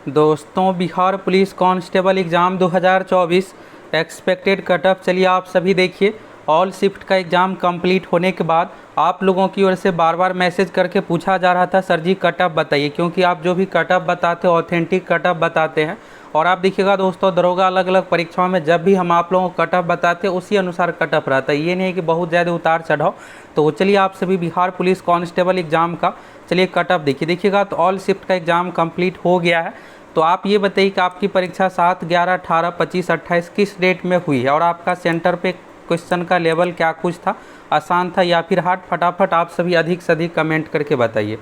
दोस्तों, Bihar police constable exam 2024 expected cut off चलिए आप सभी देखिए। ऑल शिफ्ट का एग्ज़ाम कंप्लीट होने के बाद आप लोगों की ओर से बार बार मैसेज करके पूछा जा रहा था, सर जी कट ऑफ बताइए, क्योंकि आप जो भी कट ऑफ बताते हो ऑथेंटिक कट ऑफ बताते हैं। और आप देखिएगा दोस्तों, दरोगा अलग अलग परीक्षाओं में जब भी हम आप लोगों को कट ऑफ बताते हैं उसी अनुसार कट ऑफ रहता है, ये नहीं है कि बहुत ज़्यादा उतार चढ़ाव। तो चलिए आप सभी बिहार पुलिस कांस्टेबल एग्ज़ाम का चलिए कट ऑफ देखिएगा। तो ऑल शिफ्ट का एग्ज़ाम कंप्लीट हो गया है। तो आप ये बताइए कि आपकी परीक्षा 7, 11, 18, 25, 28 किस डेट में हुई है और आपका सेंटर पे क्वेश्चन का लेवल क्या कुछ था, आसान था या फिर हार्ड? फटाफट आप सभी अधिक से अधिक कमेंट करके बताइए।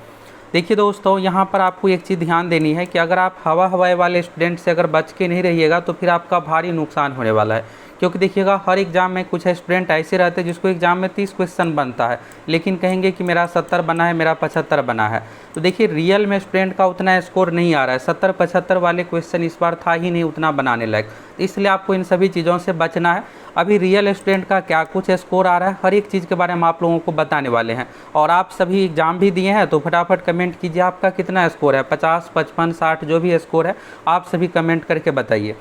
देखिए दोस्तों, यहाँ पर आपको एक चीज़ ध्यान देनी है कि अगर आप हवाई वाले स्टूडेंट से अगर बच के नहीं रहिएगा तो फिर आपका भारी नुकसान होने वाला है। क्योंकि देखिएगा, हर एग्ज़ाम में कुछ स्टूडेंट ऐसे रहते हैं जिसको एग्ज़ाम में 30 क्वेश्चन बनता है, लेकिन कहेंगे कि मेरा 70 बना है, मेरा 75 बना है। तो देखिए, रियल में स्टूडेंट का उतना स्कोर नहीं आ रहा है। 70-75 वाले क्वेश्चन इस बार था ही नहीं उतना बनाने लायक। इसलिए आपको इन सभी चीज़ों से बचना है। अभी रियल स्टूडेंट का क्या कुछ स्कोर आ रहा है, हर एक चीज़ के बारे में आप लोगों को बताने वाले हैं। और आप सभी एग्ज़ाम भी दिए हैं तो फटाफट कमेंट कीजिए आपका कितना स्कोर है, 50, 55, 60 जो भी स्कोर है आप सभी कमेंट करके बताइए।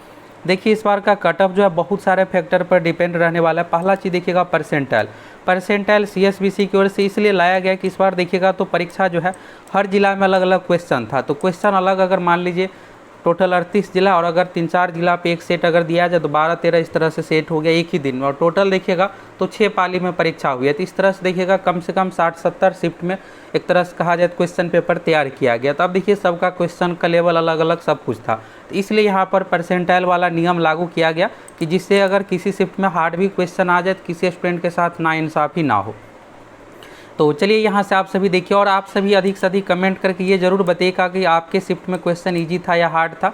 देखिए, इस बार का कट ऑफ जो है बहुत सारे फैक्टर पर डिपेंड रहने वाला है। पहला चीज़ देखिएगा, परसेंटाइल CSBC की ओर से इसलिए लाया गया कि इस बार देखिएगा तो परीक्षा जो है हर जिला में अलग अलग क्वेश्चन था। तो क्वेश्चन अलग, अगर मान लीजिए टोटल 38 जिला और अगर 3-4 जिला पे एक सेट अगर दिया जाए तो 12-13 इस तरह से सेट हो गया एक ही दिन में। और टोटल देखिएगा तो 6 पाली में परीक्षा हुई है। तो इस तरह से देखिएगा कम से कम 60-70 शिफ्ट में एक तरह से कहा जाए तो क्वेश्चन पेपर तैयार किया गया। तो अब देखिए, सबका क्वेश्चन का लेवल अलग अलग सब कुछ था। तो इसलिए यहाँ पर परसेंटाइल वाला नियम लागू किया गया कि जिससे अगर किसी शिफ्ट में हार्ड भी क्वेश्चन आ जाए तो किसी स्टूडेंट के साथ नाइंसाफ़ी ना हो। तो चलिए यहाँ से आप सभी देखिए, और आप सभी अधिक से अधिक कमेंट करके ये ज़रूर बताइएगा कि आपके शिफ्ट में क्वेश्चन ईजी था या हार्ड था।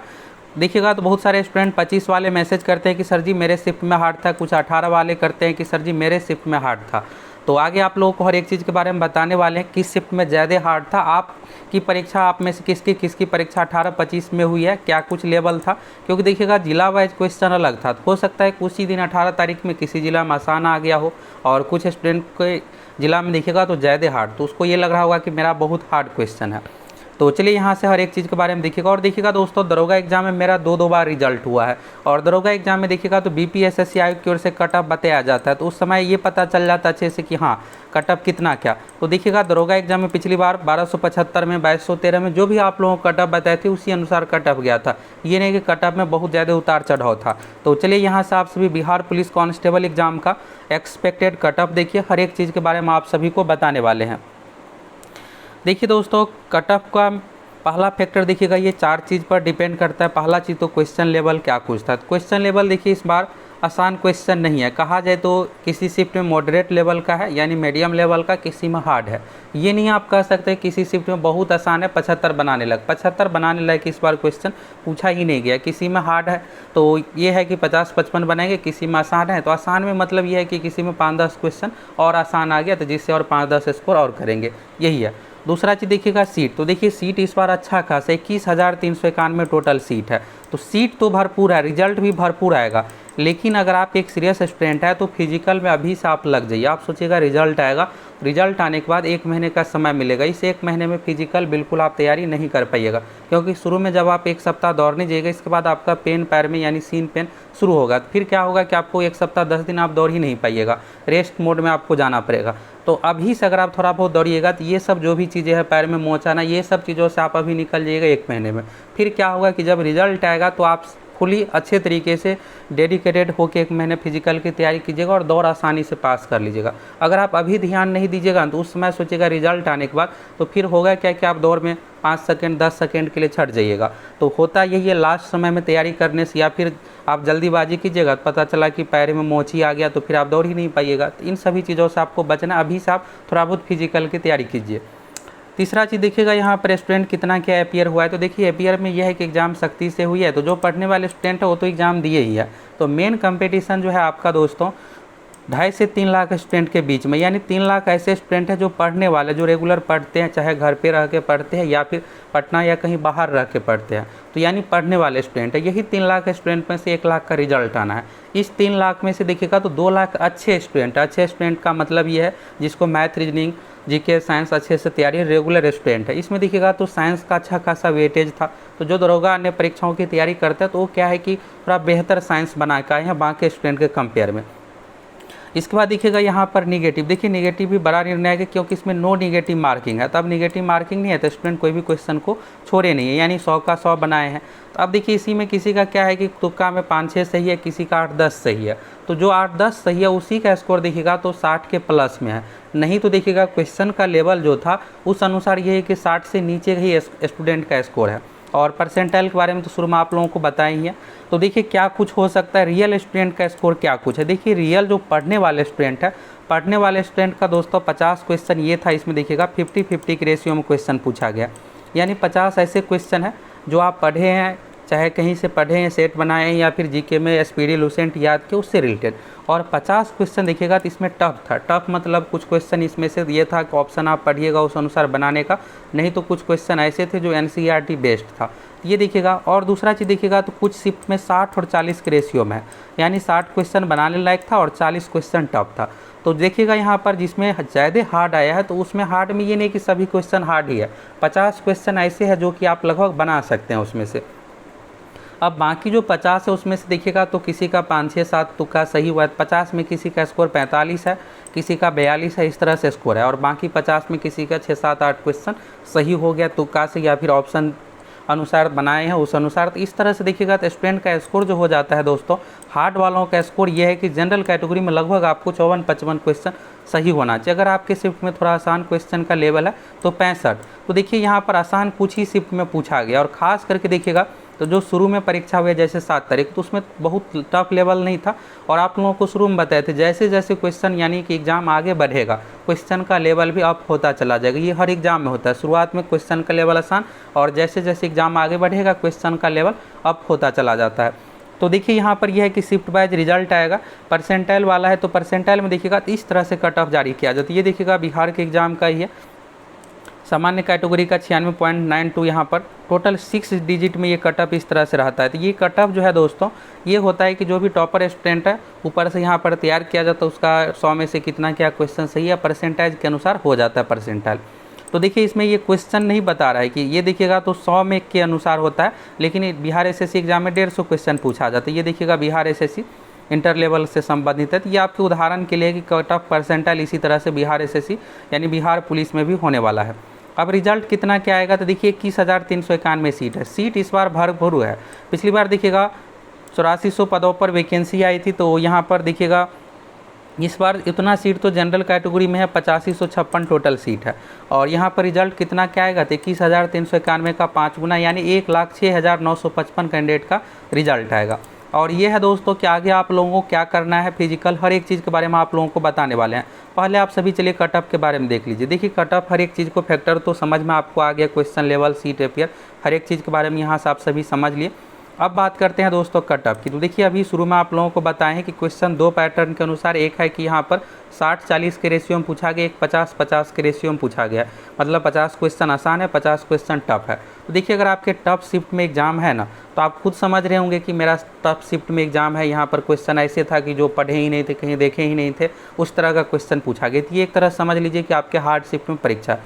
देखिएगा तो बहुत सारे स्टूडेंट 25 वाले मैसेज करते हैं कि सर जी मेरे शिफ्ट में हार्ड था, कुछ 18 वाले करते हैं कि सर जी मेरे शिफ्ट में हार्ड था। तो आगे आप लोगों को हर एक चीज़ के बारे में बताने वाले हैं, किस शिफ्ट में ज़्यादा हार्ड था। आपकी परीक्षा, आप में से किसकी परीक्षा 18-25 में हुई है, क्या कुछ लेवल था। क्योंकि देखिएगा जिला वाइज क्वेश्चन अलग था। तो हो सकता है कुछ ही दिन 18 तारीख में किसी जिला में आसान आ गया हो और कुछ स्टूडेंट के जिला में देखिएगा तो ज़्यादा हार्ड, तो उसको ये लग रहा होगा कि मेरा बहुत हार्ड क्वेश्चन है। तो चलिए यहाँ से हर एक चीज़ के बारे में देखिएगा। और देखिएगा दोस्तों, दरोगा एग्जाम में मेरा 2 बार रिजल्ट हुआ है। और दरोगा एग्जाम में देखिएगा तो BPSSC आयोग की ओर से कट ऑफ बताया जाता है। तो उस समय ये पता चल जाता अच्छे से कि हाँ कट ऑफ कितना क्या। तो देखिएगा दरोगा एग्जाम में पिछली बार 1275 में, 2213 में जो भी आप लोगों को कट ऑफ बताए थे उसी अनुसार कट ऑफ गया था। ये नहीं कि कट ऑफ में बहुत ज़्यादा उतार चढ़ाव था। तो चलिए यहाँ से आप सभी बिहार पुलिस कांस्टेबल एग्जाम का एक्सपेक्टेड कट ऑफ देखिए, हर एक चीज़ के बारे में आप सभी को बताने वाले हैं। देखिए दोस्तों, कट ऑफ का पहला फैक्टर देखिएगा, ये 4 चीज़ पर डिपेंड करता है। पहला चीज़ तो क्वेश्चन लेवल क्या कुछ था। क्वेश्चन लेवल देखिए इस बार आसान क्वेश्चन नहीं है, कहा जाए तो किसी शिफ्ट में मॉडरेट लेवल का है यानी मीडियम लेवल का, किसी में हार्ड है। ये नहीं आप कह सकते किसी शिफ्ट में बहुत आसान है 75 बनाने लग, 75 बनाने लग इस बार क्वेश्चन पूछा ही नहीं गया। किसी में हार्ड है तो ये है कि 50-55 बनाएंगे, किसी में आसान है तो आसान में मतलब ये है कि किसी में 5-10 क्वेश्चन और आसान आ गया तो जिससे और 5-10 स्कोर और करेंगे, यही है। दूसरा चीज़ देखिएगा सीट, तो देखिए सीट इस बार अच्छा खासा 21,391 टोटल सीट है। तो सीट तो भरपूर है, रिजल्ट भी भरपूर आएगा। लेकिन अगर आप एक सीरियस स्टूडेंट है तो फिजिकल में अभी से आप लग जाइए। आप सोचिएगा रिजल्ट आएगा, रिजल्ट आने के बाद 1 महीने का समय मिलेगा। इस 1 महीने में फिजिकल बिल्कुल आप तैयारी नहीं कर पाइएगा, क्योंकि शुरू में जब आप 1 सप्ताह दौड़ने जाइएगा इसके बाद आपका पेन पैर में यानी सीन पेन शुरू होगा। फिर क्या होगा कि आपको 1 सप्ताह 10 दिन आप दौड़ ही नहीं पाइएगा, रेस्ट मोड में आपको जाना पड़ेगा। तो अभी से अगर आप थोड़ा बहुत दौड़िएगा तो ये सब जो भी चीज़ें हैं, पैर में मोच आना, ये सब चीज़ों से आप अभी निकल जाइएगा 1 महीने में। फिर क्या होगा कि जब रिजल्ट आएगा तो आप फुली अच्छे तरीके से डेडिकेटेड होकर 1 महीने फिजिकल की तैयारी कीजिएगा और दौड़ आसानी से पास कर लीजिएगा। अगर आप अभी ध्यान नहीं दीजिएगा तो उस समय सोचिएगा रिजल्ट आने के बाद तो फिर होगा क्या कि आप दौड़ में 5 सेकंड 10 सेकंड के लिए छट जाइएगा। तो होता यही है, लास्ट समय में तैयारी करने से या फिर आप जल्दीबाजी कीजिएगा, पता चला कि पैर में मोची आ गया तो फिर आप दौड़ ही नहीं पाइएगा। तो इन सभी चीज़ों से आपको बचना, अभी से आप थोड़ा बहुत फिजिकल की तैयारी कीजिए। तीसरा चीज़ देखिएगा, यहाँ पर स्टूडेंट कितना क्या अपियर हुआ है। तो देखिए अपियर में यह है कि एग्ज़ाम सख्ती से हुई है, तो जो पढ़ने वाले स्टूडेंट है वो तो एग्ज़ाम दिए ही है। तो मेन कंपटीशन जो है आपका दोस्तों 2.5 से 3 लाख स्टूडेंट के बीच में, यानी 3 लाख ऐसे स्टूडेंट हैं जो पढ़ने वाले, जो रेगुलर पढ़ते हैं, चाहे घर पे रह के पढ़ते हैं या फिर पटना या कहीं बाहर रह के पढ़ते हैं, तो यानी पढ़ने वाले स्टूडेंट है। यही 3 लाख स्टूडेंट में से 1 लाख का रिजल्ट आना है। इस 3 लाख में से देखिएगा तो 2 लाख अच्छे स्टूडेंट का मतलब ये है जिसको मैथ, रीजनिंग, जीके, साइंस अच्छे से तैयारी, रेगुलर स्टूडेंट है। इसमें देखिएगा तो साइंस का अच्छा खासा वेटेज था। तो जो दरोगा अन्य परीक्षाओं की तैयारी करते हैं तो वो क्या है कि थोड़ा बेहतर साइंस बना के आए हैं बाकी स्टूडेंट के कंपेयर में। इसके बाद देखिएगा यहाँ पर निगेटिव, देखिए निगेटिव भी बड़ा निर्णय है क्योंकि इसमें नो निगेटिव मार्किंग है। तो अब निगेटिव मार्किंग नहीं है तो स्टूडेंट कोई भी क्वेश्चन को छोड़े नहीं है, यानी 100 का 100 बनाए हैं। तो अब देखिए इसी में किसी का क्या है कि तुक्का में 5-6 सही है, किसी का 8-10 सही है। तो जो 8-10 सही है उसी का स्कोर देखिएगा तो 60 के प्लस में है। नहीं तो देखिएगा क्वेश्चन का लेवल जो था उस अनुसार ये है कि 60 से नीचे ही स्टूडेंट का स्कोर है। और परसेंटाइल के बारे में तो शुरू में आप लोगों को बताया ही है। तो देखिए क्या कुछ हो सकता है, रियल स्टूडेंट का स्कोर क्या कुछ है। देखिए रियल जो पढ़ने वाले स्टूडेंट है, पढ़ने वाले स्टूडेंट का दोस्तों 50 क्वेश्चन ये था, इसमें देखिएगा 50-50 के रेशियो में क्वेश्चन पूछा गया। यानी 50 ऐसे क्वेश्चन है जो आप पढ़े हैं, चाहे कहीं से पढ़े हैं, सेट बनाए हैं या फिर जीके में एसपीडी लुसेंट याद के उससे रिलेटेड। और 50 क्वेश्चन देखिएगा तो इसमें टफ था। टफ मतलब कुछ क्वेश्चन इसमें से ये था कि ऑप्शन आप पढ़िएगा उस अनुसार बनाने का, नहीं तो कुछ क्वेश्चन ऐसे थे जो एनसीईआरटी बेस्ड था, ये देखिएगा। और दूसरा चीज़ देखिएगा तो कुछ शिफ्ट में 60 और 40 के रेशियो में है, यानी 60 क्वेश्चन बनाने लायक था और 40 क्वेश्चन टफ था। तो देखिएगा यहाँ पर जिसमें ज़्यादा हार्ड आया है तो उसमें हार्ड में ये नहीं कि सभी क्वेश्चन हार्ड ही है, 50 क्वेश्चन ऐसे हैं जो कि आप लगभग बना सकते हैं उसमें से। अब बाकी जो 50 है उसमें से देखिएगा तो किसी का 5-6-7 तुक्का सही हुआ है। 50 में किसी का स्कोर 45 है, किसी का 42 है, इस तरह से स्कोर है। और बाकी 50 में किसी का 6-7-8 क्वेश्चन सही हो गया तुक्का से या फिर ऑप्शन अनुसार बनाए हैं उस अनुसार। तो इस तरह से देखिएगा तो स्टूडेंट का स्कोर जो हो जाता है दोस्तों, हार्ड वालों का स्कोर ये है कि जनरल कैटेगरी में लगभग आपको 54-55 क्वेश्चन सही होना चाहिए। अगर आपके शिफ्ट में थोड़ा आसान क्वेश्चन का लेवल है तो 65। तो देखिए यहाँ पर आसान कुछ ही शिफ्ट में पूछा गया। और ख़ास करके देखिएगा तो जो शुरू में परीक्षा हुई जैसे 7 तारीख, तो उसमें बहुत टफ लेवल नहीं था। और आप लोगों को शुरू में बताए थे जैसे जैसे क्वेश्चन यानी कि एग्ज़ाम आगे बढ़ेगा क्वेश्चन का लेवल भी अप होता चला जाएगा। ये हर एग्ज़ाम में होता है, शुरुआत में क्वेश्चन का लेवल आसान और जैसे जैसे एग्ज़ाम आगे बढ़ेगा क्वेश्चन का लेवल अप होता चला जाता है। तो देखिए यहाँ पर यह है कि शिफ्ट वाइज रिजल्ट आएगा। परसेंटाइल वाला है तो परसेंटाइल में देखिएगा तो इस तरह से कट ऑफ जारी किया जाता है। ये देखिएगा बिहार के एग्ज़ाम का ही है, सामान्य कैटेगरी का 96.92, यहाँ पर टोटल 6 डिजिट में ये कट ऑफ इस तरह से रहता है। तो ये कट ऑफ जो है दोस्तों ये होता है कि जो भी टॉपर स्टूडेंट है ऊपर से यहाँ पर तैयार किया जाता है, उसका 100 में से कितना क्या क्वेश्चन सही है परसेंटेज के अनुसार हो जाता है परसेंटाइल। तो देखिए इसमें ये क्वेश्चन नहीं बता रहा है कि ये देखिएगा तो 100 में के अनुसार होता है, लेकिन बिहार एसएससी एग्जाम में 150 क्वेश्चन पूछा जाता है। ये देखिएगा बिहार एसएससी इंटर लेवल से संबंधित है। तो ये आपके उदाहरण के लिए कि कट ऑफ परसेंटाइल इसी तरह से बिहार एसएससी यानी बिहार पुलिस में भी होने वाला है। अब रिजल्ट कितना क्या आएगा तो देखिए 21,391 सीट है। सीट इस बार भरपूर है। पिछली बार देखिएगा 8400 पदों पर वैकेंसी आई थी, तो यहाँ पर देखिएगा इस बार इतना सीट तो जनरल कैटेगरी में है, 8556 टोटल सीट है। और यहाँ पर रिजल्ट कितना क्या आएगा तो 21,391 का 5 गुना यानी 1,06,955 कैंडिडेट का रिजल्ट आएगा। और ये है दोस्तों कि आगे आप लोगों को क्या करना है, फिजिकल हर एक चीज़ के बारे में आप लोगों को बताने वाले हैं। पहले आप सभी चलिए कट ऑफ के बारे में देख लीजिए। देखिए कट ऑफ हर एक चीज़ को फैक्टर तो समझ में आपको आ गया, क्वेश्चन लेवल, सीट अपेयर, हर एक चीज़ के बारे में यहाँ से आप सभी समझ लिए। अब बात करते हैं दोस्तों कट ऑफ की। तो देखिए अभी शुरू में आप लोगों को बताएं कि क्वेश्चन 2 पैटर्न के अनुसार, एक है कि यहाँ पर 60-40 के रेशियो में पूछा गया, एक 50-50 के रेशियो में पूछा गया। मतलब 50 क्वेश्चन आसान है, 50 क्वेश्चन टफ है। तो देखिए अगर आपके टफ शिफ्ट में एग्जाम है ना, तो आप खुद समझ रहे होंगे कि मेरा टफ शिफ्ट में एग्जाम है, यहाँ पर क्वेश्चन ऐसे था कि जो पढ़े ही नहीं थे, कहीं देखे ही नहीं थे, उस तरह का क्वेश्चन पूछा गया। तो ये एक तरह समझ लीजिए कि आपके हार्ड शिफ्ट में परीक्षा।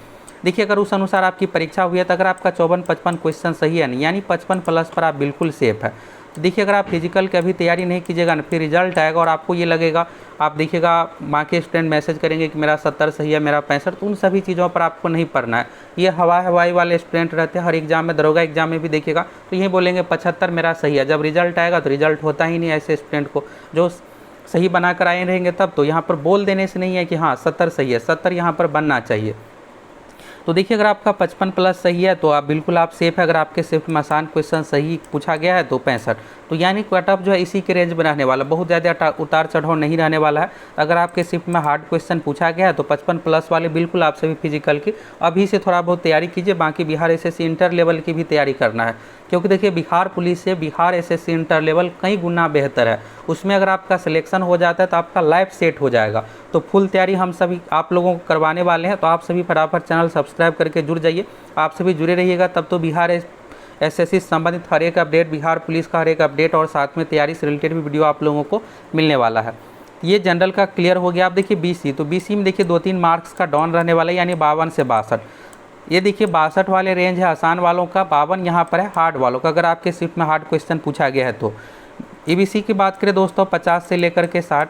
देखिए अगर उस अनुसार आपकी परीक्षा हुई है तो अगर आपका 54-55 क्वेश्चन सही है नहीं, यानी 55 प्लस पर आप बिल्कुल सेफ है। तो देखिए अगर आप फिजिकल की अभी तैयारी नहीं कीजिएगा ना, फिर रिजल्ट आएगा और आपको ये लगेगा, आप देखिएगा माँ के स्टूडेंट मैसेज करेंगे कि मेरा 70 सही है, मेरा 65, तो उन सभी चीज़ों पर आपको नहीं पढ़ना है। ये हवाई वाले स्टूडेंट रहते हैं हर एग्जाम में, दरोगा एग्जाम में भी देखिएगा तो यही बोलेंगे 75 मेरा सही है। जब रिजल्ट आएगा तो रिजल्ट होता ही नहीं ऐसे स्टूडेंट को, जो सही बना कर आए रहेंगे तब तो यहाँ पर बोल देने से नहीं है कि हाँ 70 सही है, 70 यहाँ पर बनना चाहिए। तो देखिए अगर आपका 55 प्लस सही है तो आप बिल्कुल आप सेफ है। अगर आपके शिफ्ट में आसान क्वेश्चन सही पूछा गया है तो 65, तो यानी कट ऑफ जो है इसी के रेंज में रहने वाला, बहुत ज़्यादा उतार चढ़ाव नहीं रहने वाला है। अगर आपके शिफ्ट में हार्ड क्वेश्चन पूछा गया है तो 55 प्लस वाले बिल्कुल आप सभी फिजिकल की अभी से थोड़ा बहुत तैयारी कीजिए। बाकी बिहार एसएससी इंटर लेवल की भी तैयारी करना है, क्योंकि देखिए बिहार पुलिस से बिहार एसएससी इंटर लेवल कई गुना बेहतर है। उसमें अगर आपका सिलेक्शन हो जाता है तो आपका लाइफ सेट हो जाएगा। तो फुल तैयारी हम सभी आप लोगों को करवाने वाले हैं। तो आप सभी फटाफट चैनल सब्सक्राइब करके जुड़ जाइए, आप सभी जुड़े रहिएगा, तब तो बिहार एसएससी से संबंधित हर एक अपडेट, बिहार पुलिस का हर एक अपडेट और साथ में तैयारी से रिलेटेड भी वीडियो आप लोगों को मिलने वाला है। ये जनरल का क्लियर हो गया। आप देखिए बीसी, तो बीसी में देखिए 2-3 मार्क्स का डाउन रहने वाला है, यानी 52 से 62। ये देखिए 62 वाले रेंज है आसान वालों का, 52 यहाँ पर है हार्ड वालों का, अगर आपके शिफ्ट में हार्ड क्वेश्चन पूछा गया है तो। ईबीसी की बात करें दोस्तों 50 से लेकर के 60।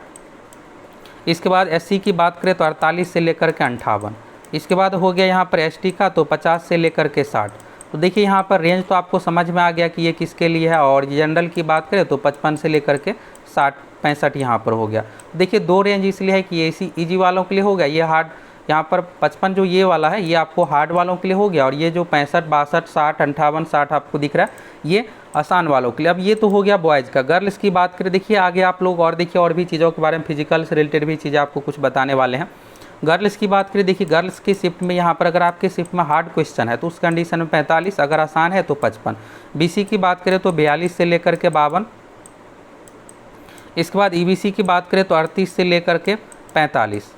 इसके बाद एससी की बात करें तो 48 से लेकर के 58। इसके बाद हो गया यहाँ पर एसटी का, तो 50 से लेकर के 60। तो देखिए यहाँ पर रेंज तो आपको समझ में आ गया कि ये किसके लिए है। और जनरल की बात करें तो 55 से लेकर के 60-65 यहाँ पर हो गया। देखिए 2 रेंज इसलिए है कि एसी ईजी वालों के लिए हो गया, ये हार्ड यहाँ पर 55 जो ये वाला है ये आपको हार्ड वालों के लिए हो गया, और ये जो 65, 62, 60, 58, 60 आपको दिख रहा है ये आसान वालों के लिए। अब ये तो हो गया बॉयज़ का। गर्ल्स की बात करें, देखिए आगे आप लोग और देखिए और भी चीज़ों के बारे में, फिजिकल से रिलेटेड भी चीज़ें आपको कुछ बताने वाले हैं। गर्ल्स की बात करें, देखिए गर्ल्स की शिफ्ट में यहाँ पर अगर आपके शिफ्ट में हार्ड क्वेश्चन है तो उस कंडीशन में 45, अगर आसान है तो 55। बीसी की बात करें तो 42 से लेकर के 52। इसके बाद ईबीसी की बात करें तो 38 से लेकर के 45,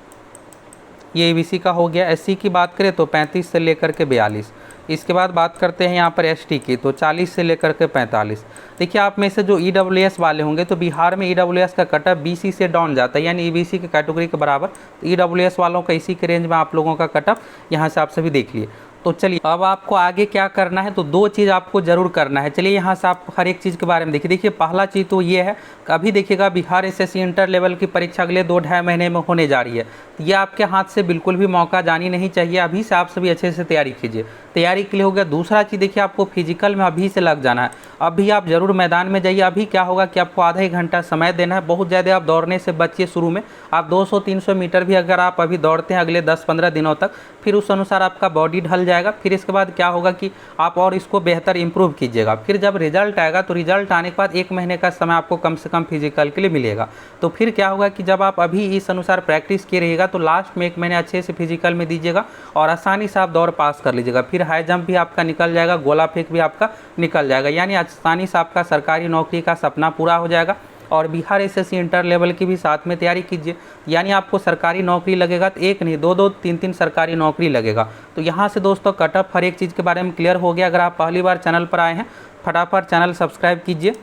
ये ईबीसी का हो गया। एससी की बात करें तो 35 से लेकर के 42। इसके बाद बात करते हैं यहाँ पर एसटी की, तो 40 से लेकर के 45। देखिए आप में से जो ईडब्ल्यूएस वाले होंगे तो बिहार में ईडब्ल्यूएस का कट ऑफ बीसी से डाउन जाता है, यानी ईबीसी की कैटेगरी के बराबर। तो ईडब्ल्यूएस वालों का इसी के रेंज में आप लोगों का कट ऑफ यहाँ से आप सभी देख लिए। तो चलिए अब आपको आगे क्या करना है, तो 2 चीज़ आपको जरूर करना है। चलिए यहाँ से आप हर एक चीज़ के बारे में देखिए पहला चीज़ तो ये है कि अभी देखिएगा बिहार एसएससी इंटर लेवल की परीक्षा अगले 2-2.5 महीने में होने जा रही है। तो ये आपके हाथ से बिल्कुल भी मौका जानी नहीं चाहिए, अभी से आप सभी अच्छे से तैयारी कीजिए। तैयारी के लिए हो गया। दूसरा चीज़ देखिए आपको फिजिकल में अभी से लग जाना है, अभी आप जरूर मैदान में जाइए। अभी क्या होगा कि आपको आधा 1 घंटा समय देना है, बहुत ज़्यादा आप दौड़ने से बचिए। शुरू में आप 200-300 मीटर भी अगर आप अभी दौड़ते हैं अगले 10-15 दिनों तक, फिर उस अनुसार आपका बॉडी ढल जाएगा। फिर इसके बाद क्या होगा कि आप और इसको बेहतर इंप्रूव कीजिएगा। फिर जब रिजल्ट आएगा तो रिजल्ट आने के बाद 1 महीने का समय आपको कम से कम फिजिकल के लिए मिलेगा। तो फिर क्या होगा कि जब आप अभी इस अनुसार प्रैक्टिस किए रहिएगा तो लास्ट में 1 महीने अच्छे से फिजिकल में दीजिएगा और आसानी से आप दौड़ पास कर लीजिएगा। फिर हाई जंप भी आपका निकल जाएगा, गोला फेंक भी आपका निकल जाएगा, यानी आसानी से आपका सरकारी नौकरी का सपना पूरा हो जाएगा। और बिहार एसएससी इंटर लेवल की भी साथ में तैयारी कीजिए, यानी आपको सरकारी नौकरी लगेगा तो 1 नहीं 2-2, 3-3 सरकारी नौकरी लगेगा। तो यहाँ से दोस्तों कट ऑफ हर एक चीज़ के बारे में क्लियर हो गया। अगर आप पहली बार चैनल पर आए हैं फटाफट चैनल सब्सक्राइब कीजिए।